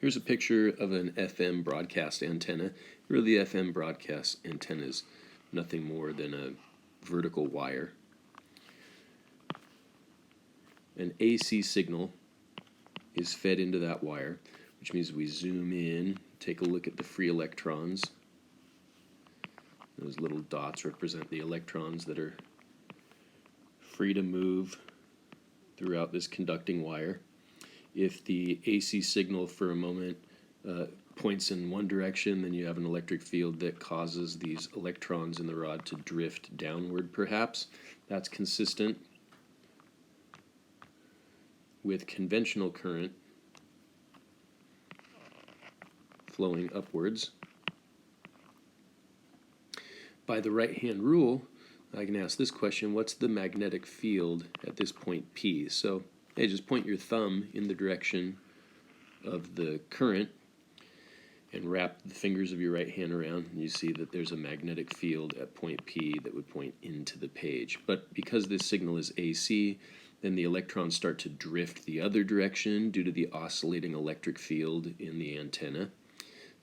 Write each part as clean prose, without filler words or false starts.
Here's a picture of an FM broadcast antenna. Really, the FM broadcast antenna is nothing more than a vertical wire. An AC signal is fed into that wire, which means we zoom in, take a look at the free electrons. Those little dots represent the electrons that are free to move throughout this conducting wire. If the AC signal for a moment points in one direction, then you have an electric field that causes these electrons in the rod to drift downward perhaps. That's consistent with conventional current flowing upwards. By the right-hand rule, I can ask this question: what's the magnetic field at this point P? So, hey, just point your thumb in the direction of the current and wrap the fingers of your right hand around, and you see that there's a magnetic field at point P that would point into the page. But because this signal is AC, then the electrons start to drift the other direction due to the oscillating electric field in the antenna.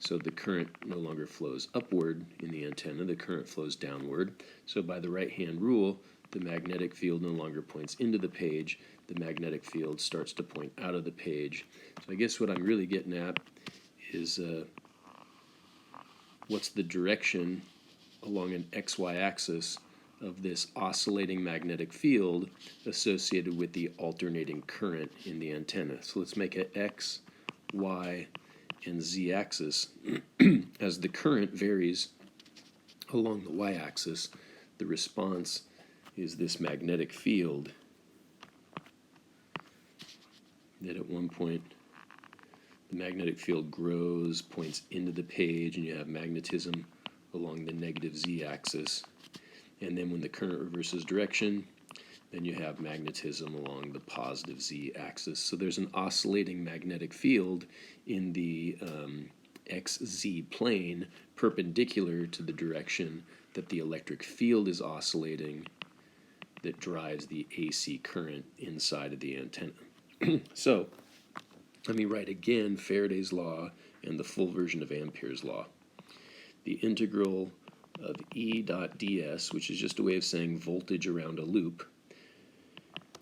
So the current no longer flows upward in the antenna, the current flows downward. So by the right-hand rule, the magnetic field no longer points into the page, the magnetic field starts to point out of the page. So I guess what I'm really getting at is what's the direction along an XY axis of this oscillating magnetic field associated with the alternating current in the antenna. So let's make it X, Y, and Z axis. As the current varies along the Y axis, the response is this magnetic field that at one point the magnetic field grows, points into the page, and you have magnetism along the negative Z axis. And then when the current reverses direction, then you have magnetism along the positive Z axis. So there's an oscillating magnetic field in the XZ plane perpendicular to the direction that the electric field is oscillating that drives the AC current inside of the antenna. So let me write again Faraday's law and the full version of Ampere's law. The integral of E dot ds, which is just a way of saying voltage around a loop,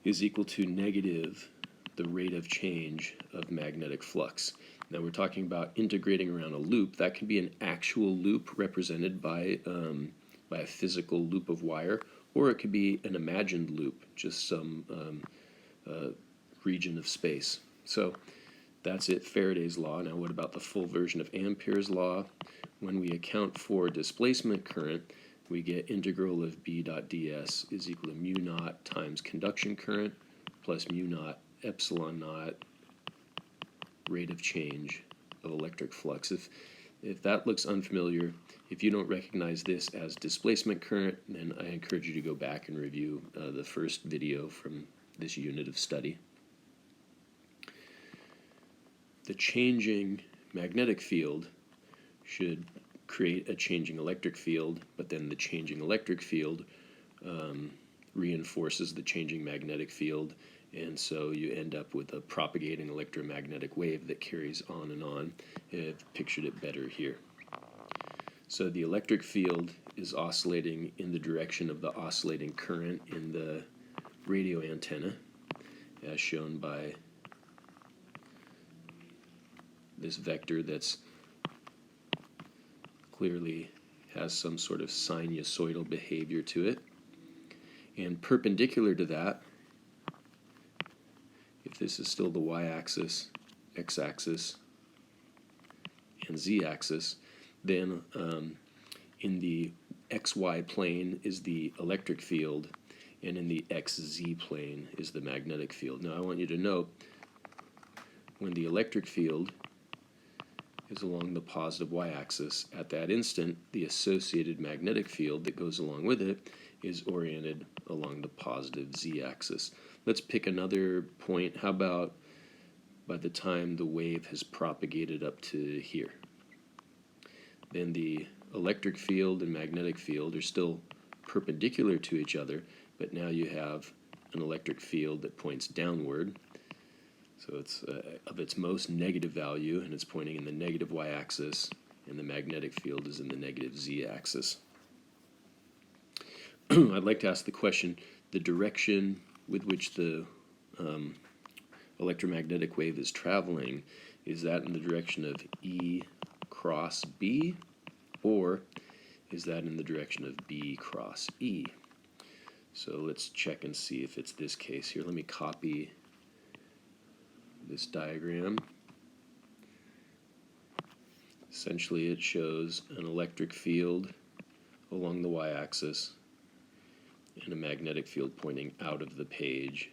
is equal to negative the rate of change of magnetic flux. Now we're talking about integrating around a loop. That can be an actual loop represented by a physical loop of wire, or it could be an imagined loop, just some region of space. So that's it, Faraday's law. Now what about the full version of Ampere's law? When we account for displacement current, we get integral of B dot ds is equal to mu naught times conduction current plus mu naught epsilon naught rate of change of electric flux. If that looks unfamiliar, if you don't recognize this as displacement current, then I encourage you to go back and review the first video from this unit of study. The changing magnetic field should create a changing electric field, but then the changing electric field reinforces the changing magnetic field, and so you end up with a propagating electromagnetic wave that carries on and on. I've pictured it better here. So the electric field is oscillating in the direction of the oscillating current in the radio antenna, as shown by this vector that's clearly has some sort of sinusoidal behavior to it. And perpendicular to that, if this is still the y-axis, x-axis, and z-axis, then in the xy plane is the electric field, and in the xz plane is the magnetic field. Now I want you to note, when the electric field is along the positive y-axis, at that instant the associated magnetic field that goes along with it is oriented along the positive z-axis. Let's pick another point. How about by the time the wave has propagated up to here? Then the electric field and magnetic field are still perpendicular to each other, but now you have an electric field that points downward. So it's of its most negative value, and it's pointing in the negative y-axis, and the magnetic field is in the negative z-axis. I'd like to ask the question, the direction with which the electromagnetic wave is traveling, is that in the direction of E cross B, or is that in the direction of B cross E? So let's check and see if it's this case here. Let me copy this diagram. Essentially, it shows an electric field along the y-axis and a magnetic field pointing out of the page.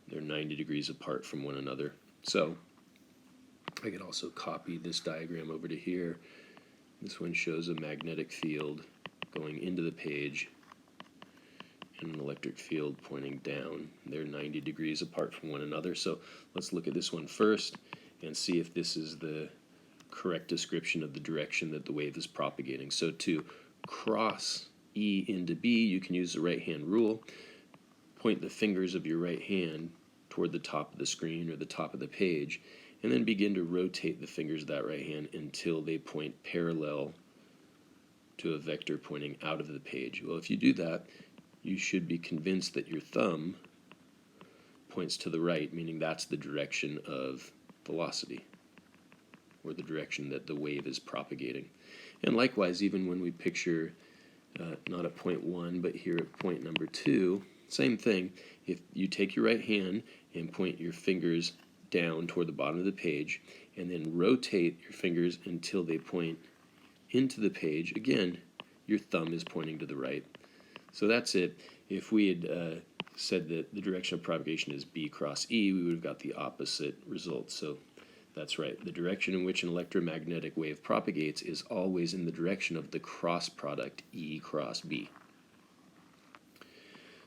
They're 90 degrees apart from one another. So I could also copy this diagram over to here. This one shows a magnetic field going into the page and an electric field pointing down. They're 90 degrees apart from one another. So let's look at this one first and see if this is the correct description of the direction that the wave is propagating. So to cross E into B, you can use the right-hand rule. Point the fingers of your right hand toward the top of the screen or the top of the page, and then begin to rotate the fingers of that right hand until they point parallel to a vector pointing out of the page. Well, if you do that, you should be convinced that your thumb points to the right, meaning that's the direction of velocity, or the direction that the wave is propagating. And likewise, even when we picture not at point 1, but here at point number 2, same thing. If you take your right hand and point your fingers down toward the bottom of the page, and then rotate your fingers until they point into the page, again, your thumb is pointing to the right. So that's it. If we had said that the direction of propagation is B cross E, we would have got the opposite result. So that's right. The direction in which an electromagnetic wave propagates is always in the direction of the cross product E cross B.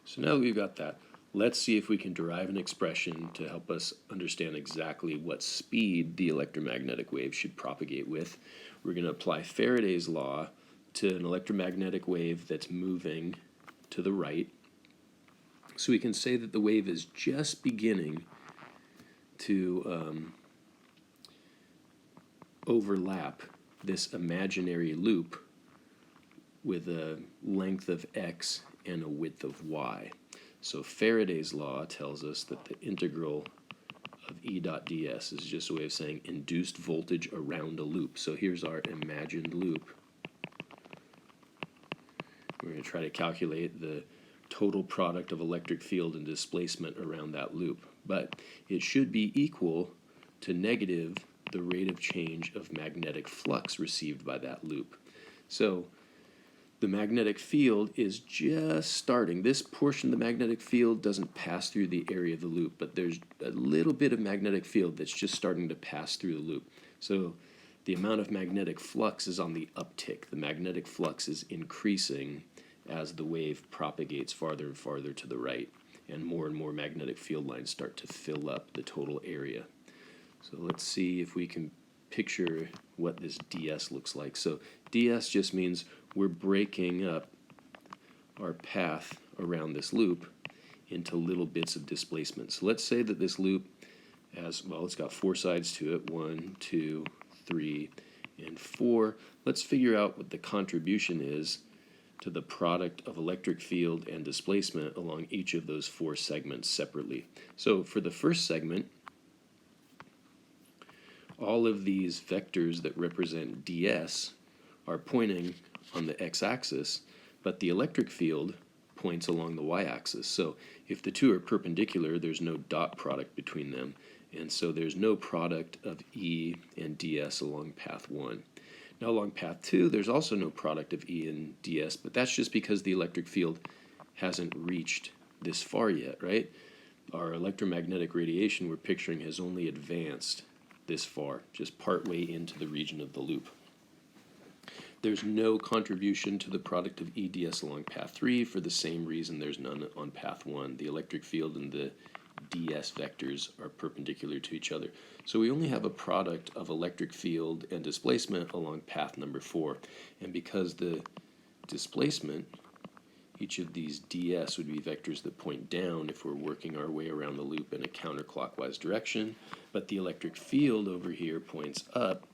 So now that we've got that, let's see if we can derive an expression to help us understand exactly what speed the electromagnetic wave should propagate with. We're going to apply Faraday's law to an electromagnetic wave that's moving to the right. So we can say that the wave is just beginning to overlap this imaginary loop with a length of x and a width of y. So Faraday's law tells us that the integral of E dot ds is just a way of saying induced voltage around a loop. So here's our imagined loop. We're going to try to calculate the total product of electric field and displacement around that loop. But it should be equal to negative the rate of change of magnetic flux received by that loop. So the magnetic field is just starting. This portion of the magnetic field doesn't pass through the area of the loop, but there's a little bit of magnetic field that's just starting to pass through the loop. So the amount of magnetic flux is on the uptick. The magnetic flux is increasing as the wave propagates farther and farther to the right, and more magnetic field lines start to fill up the total area. So let's see if we can picture what this ds looks like. So ds just means we're breaking up our path around this loop into little bits of displacement. So let's say that this loop has, well, it's got 4 sides to it, 1, 2, 3, and 4. Let's figure out what the contribution is to the product of electric field and displacement along each of those 4 segments separately. So for the first segment, all of these vectors that represent ds are pointing on the x-axis, but the electric field points along the y-axis. So if the two are perpendicular, there's no dot product between them, and so there's no product of E and ds along path 1. Now along path 2, there's also no product of E and ds, but that's just because the electric field hasn't reached this far yet, right? Our electromagnetic radiation we're picturing has only advanced this far, just partway into the region of the loop. There's no contribution to the product of EDS along path 3 for the same reason there's none on path 1. The electric field and the ds vectors are perpendicular to each other. So we only have a product of electric field and displacement along path number 4. And because the displacement each of these ds would be vectors that point down if we're working our way around the loop in a counterclockwise direction, but the electric field over here points up,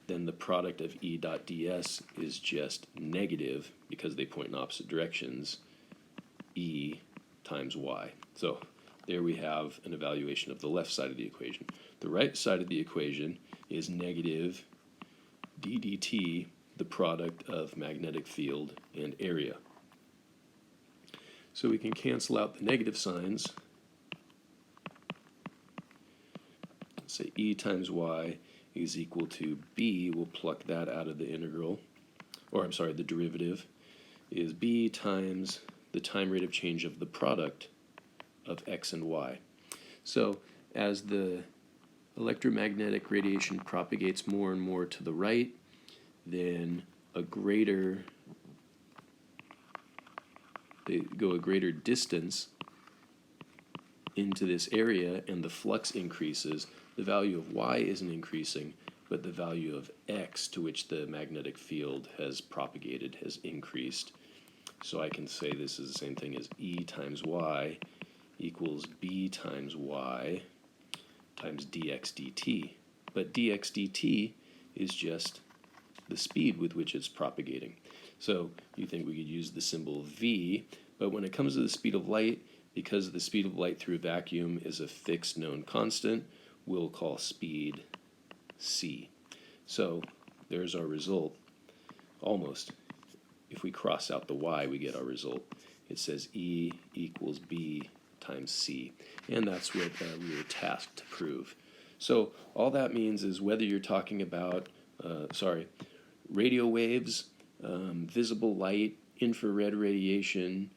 then the product of E dot ds is just negative because they point in opposite directions, E times y. So there we have an evaluation of the left side of the equation. The right side of the equation is negative d dt, the product of magnetic field and area. So we can cancel out the negative signs. Let's say E times y is equal to b, we'll pluck that out of the integral, or I'm sorry, the derivative, is b times the time rate of change of the product of x and y. So as the electromagnetic radiation propagates more and more to the right, then they go a greater distance into this area and the flux increases. The value of y isn't increasing, but the value of x to which the magnetic field has propagated has increased. So I can say this is the same thing as E times y equals b times y times dx dt. But dx dt is just the speed with which it's propagating. So you think we could use the symbol v, but when it comes to the speed of light, because the speed of light through a vacuum is a fixed known constant, we'll call speed c. So there's our result, almost. If we cross out the y, we get our result. It says E equals b times c, and that's what we were tasked to prove. So all that means is whether you're talking about, radio waves, visible light, infrared radiation,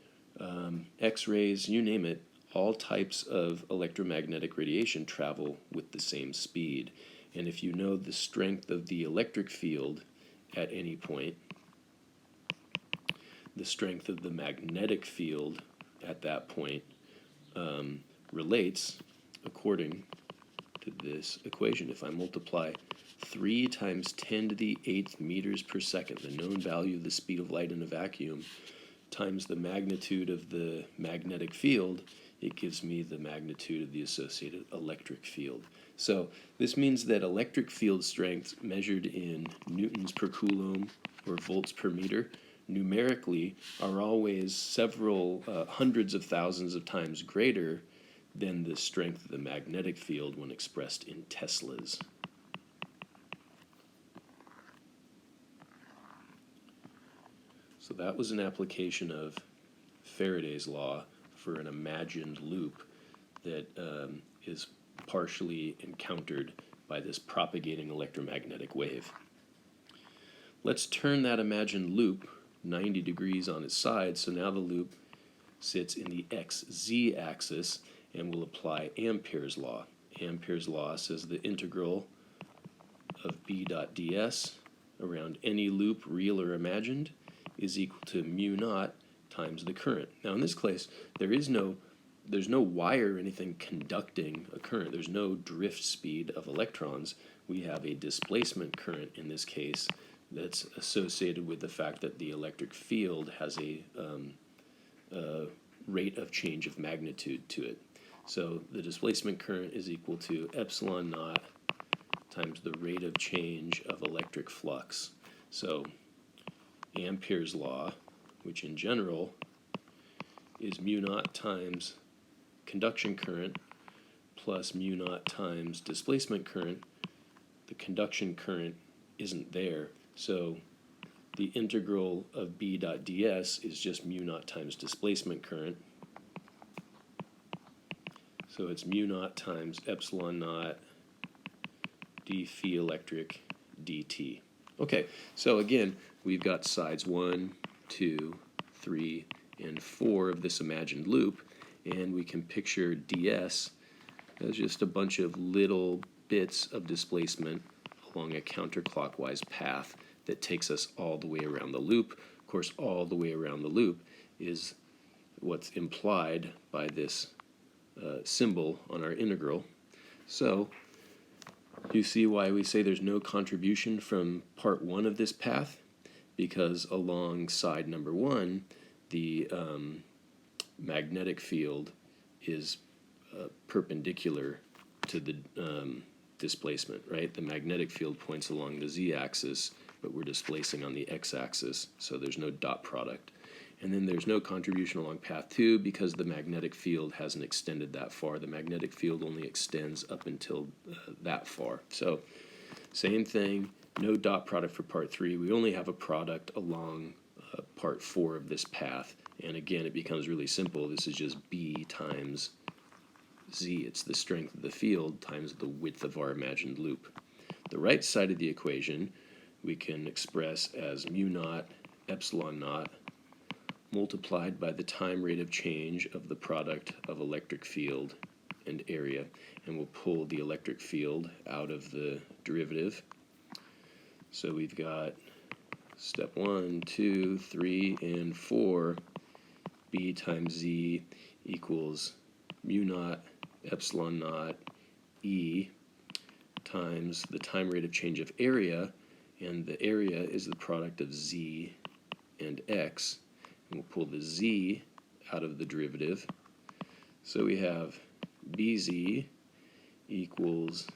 X-rays, you name it, all types of electromagnetic radiation travel with the same speed. And if you know the strength of the electric field at any point, the strength of the magnetic field at that point relates according to this equation. If I multiply 3 times 10 to the 8th meters per second, the known value of the speed of light in a vacuum, times the magnitude of the magnetic field, it gives me the magnitude of the associated electric field. So this means that electric field strength measured in newtons per coulomb or volts per meter numerically are always several hundreds of thousands of times greater than the strength of the magnetic field when expressed in Teslas. So that was an application of Faraday's law for an imagined loop that is partially encountered by this propagating electromagnetic wave. Let's turn that imagined loop 90 degrees on its side, so now the loop sits in the xz axis, and we'll apply Amperes Law. Amperes Law says the integral of b dot ds around any loop, real or imagined, is equal to mu naught times the current. Now in this case, there's no wire or anything conducting a current. There's no drift speed of electrons. We have a displacement current in this case that's associated with the fact that the electric field has a rate of change of magnitude to it. So the displacement current is equal to epsilon naught times the rate of change of electric flux. So Ampere's law, which in general is mu naught times conduction current plus mu naught times displacement current. The conduction current isn't there, so the integral of b dot ds is just mu naught times displacement current. So it's mu naught times epsilon naught d phi electric dt. Okay, so again, we've got sides 1, 2, 3, and 4 of this imagined loop, and we can picture ds as just a bunch of little bits of displacement along a counterclockwise path that takes us all the way around the loop. Of course, all the way around the loop is what's implied by this symbol on our integral. So you see why we say there's no contribution from part 1 of this path? Because along side number 1, the magnetic field is perpendicular to the displacement, right? The magnetic field points along the z-axis, but we're displacing on the x-axis, so there's no dot product. And then there's no contribution along path 2 because the magnetic field hasn't extended that far. The magnetic field only extends up until that far. So same thing, no dot product for part 3. We only have a product along part 4 of this path. And again, it becomes really simple. This is just B times Z. It's the strength of the field times the width of our imagined loop. The right side of the equation we can express as mu naught epsilon naught multiplied by the time rate of change of the product of electric field and area. And we'll pull the electric field out of the derivative. So we've got step 1, 2, 3, and 4. B times Z equals mu naught epsilon naught E times the time rate of change of area, and the area is the product of Z and X. And we'll pull the Z out of the derivative. So we have BZ equals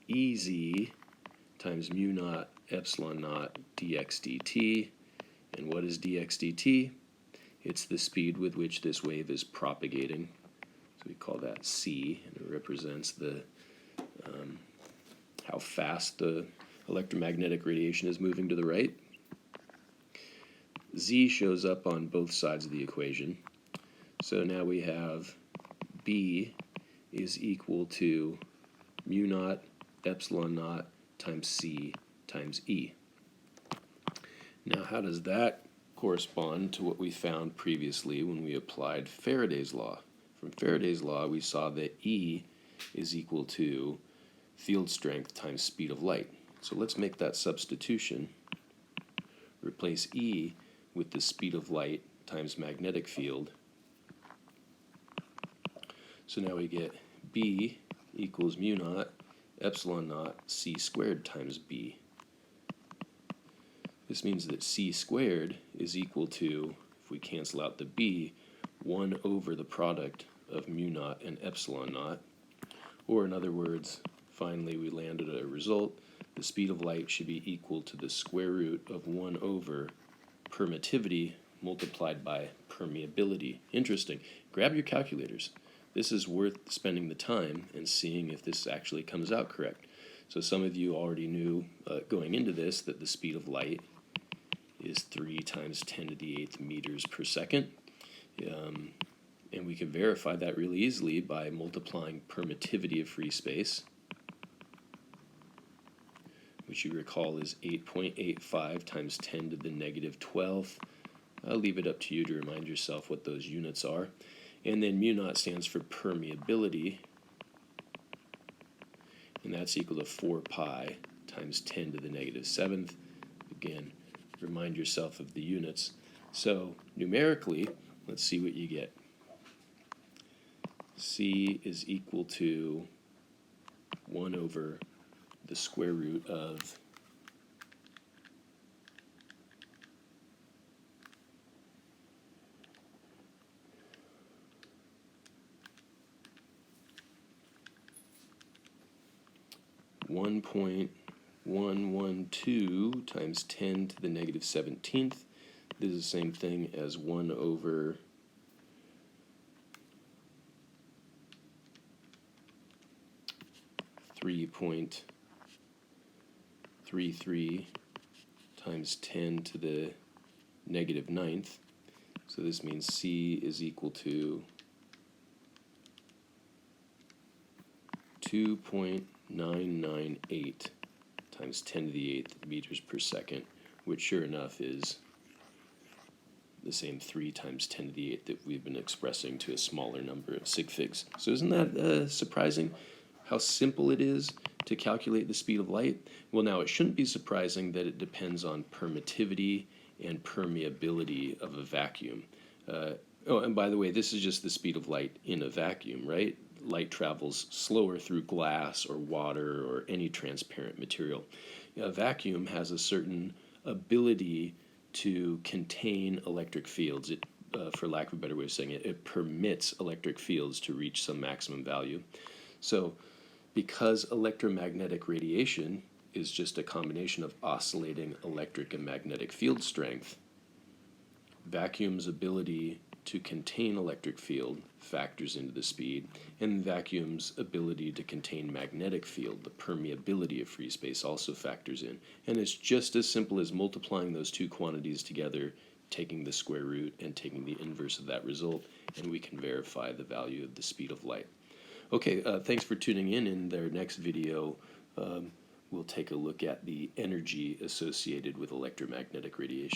EZ times mu naught epsilon naught dx dt. And what is dx dt? It's the speed with which this wave is propagating. So we call that c, and it represents the how fast the electromagnetic radiation is moving to the right. Z shows up on both sides of the equation. So now we have B is equal to mu naught epsilon naught times C times E. Now how does that correspond to what we found previously when we applied Faraday's law? From Faraday's law we saw that E is equal to field strength times speed of light. So let's make that substitution. Replace E with the speed of light times magnetic field. So now we get B equals mu naught epsilon naught C squared times B. This means that C squared is equal to, if we cancel out the B, 1 over the product of mu naught and epsilon naught. Or in other words, finally we landed at a result. The speed of light should be equal to the square root of 1 over permittivity multiplied by permeability. Interesting. Grab your calculators. This is worth spending the time and seeing if this actually comes out correct. So some of you already knew going into this that the speed of light is 3 times 10 to the 8th meters per second. And we can verify that really easily by multiplying permittivity of free space, which you recall is 8.85 times 10 to the negative 12th. I'll leave it up to you to remind yourself what those units are. And then mu naught stands for permeability, and that's equal to 4 pi times 10 to the negative 7th. Again, remind yourself of the units. So numerically, let's see what you get. C is equal to 1 over the square root of 1.112 times 10 to the negative 17th. This is the same thing as 1 over 3.33 times 10 to the negative 9th. So this means C is equal to 2.998 times 10 to the 8th meters per second, which sure enough is the same 3 times 10 to the 8th that we've been expressing to a smaller number of sig figs. So isn't that surprising how simple it is to calculate the speed of light? Well, now it shouldn't be surprising that it depends on permittivity and permeability of a vacuum. Oh, and by the way, this is just the speed of light in a vacuum, right? Light travels slower through glass or water or any transparent material. A vacuum has a certain ability to contain electric fields. It for lack of a better way of saying it, it permits electric fields to reach some maximum value. So because electromagnetic radiation is just a combination of oscillating electric and magnetic field strength, vacuum's ability to contain electric field factors into the speed, and vacuum's ability to contain magnetic field, the permeability of free space, also factors in. And it's just as simple as multiplying those two quantities together, taking the square root and taking the inverse of that result, and we can verify the value of the speed of light. Okay, thanks for tuning in. In their next video, we'll take a look at the energy associated with electromagnetic radiation.